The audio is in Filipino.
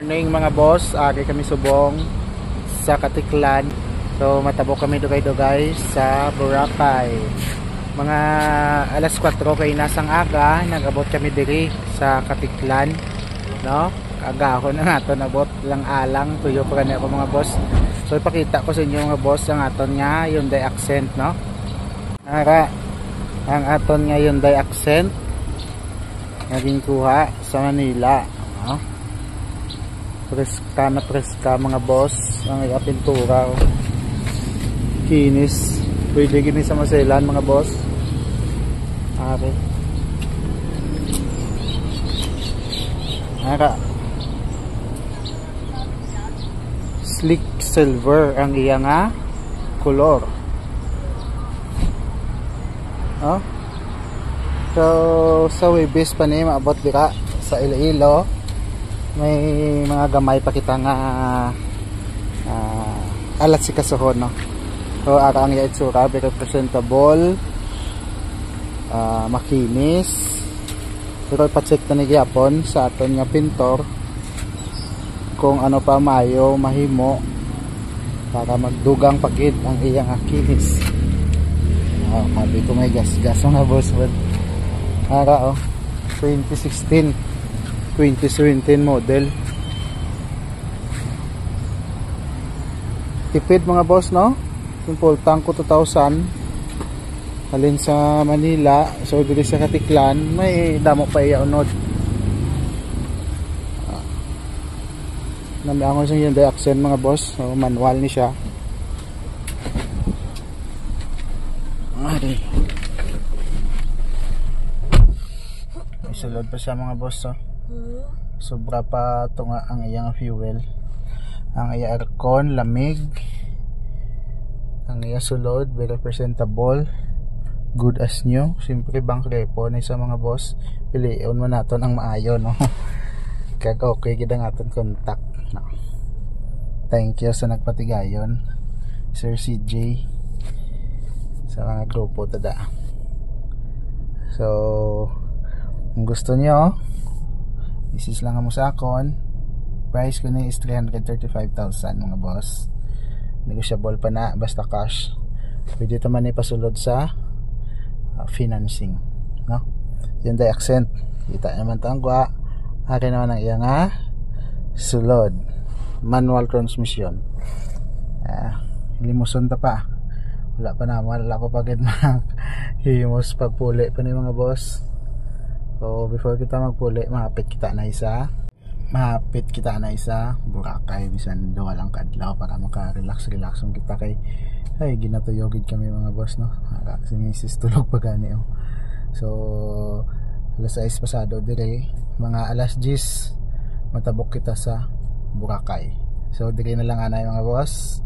Morning mga boss, agi kami subong sa Katiklan. So matabok kami dugay-dugay sa Boracay. Mga alas 4 kay nasang aga, nagabot kami diri sa Katiklan, no? Agahon na nato nabot lang alang tuyo pa kani ako mga boss. So ipakita ko sa inyo mga boss ang aton nga Hyundai Accent, no? Ang aton nga Hyundai Accent naging kuha sa Manila, no? Preska na preska mga boss ang pintura, kinis, pwede gini sa maselan mga boss. Okay, slick silver ang iya nga color, oh? So sa Webis pa ni maabot dira sa Iloilo, may mga gamay pa kita nga alat si kasuhon, no? So ara ang itsura, very presentable, makinis. Pero ipacheck na ni gyapon sa aton nga pintor kung ano pa mayo mahimo para magdugang pagid ang iyang kinis. Sabi ko may gas-gas mga boss. Ara 2017 model. Tipid mga boss, no? Simple tank ko 2,000 halin sa Manila. So dili sa Katiklan may damo pa iya unod. Namiangon sa Hyundai Accent mga boss. So manual ni siya. Isulod pa siya mga boss, oh. Sobra pa ito nga ang iyang fuel, ang iyang aircon, lamig, ang iyang sulod, very presentable, good as new. Siyempre bank repo ni sa mga boss, piliyon mo natin ang maayo, no? Kaya okay kita natin contact, no? Thank you sa nagpatigayon Sir CJ sa mga grupo tada. So kung gusto nyo, isis lang mo sa akon. Price ko na is 335,000 mga boss. Negotiable pa na, basta cash. Pwede ito man ipasulod sa financing, no? Hyundai Accent, kita naman ito ang gwa. Ari naman ang iya nga sulod, manual transmission. Limuson ta pa, wala pa na, wala ko pagid himos pagpuli pa ni mga boss. So before kita magpuli, mahapit kita na isa Boracay, bisan daw lang kadlaw para maka-relax ang kita kay ay ginatuyogid kami mga boss, no? Si Mrs. tulog pa gani, oh. So alas 6 pasado dire, mga alas 10 matabok kita sa Boracay. So dire na lang anay mga boss.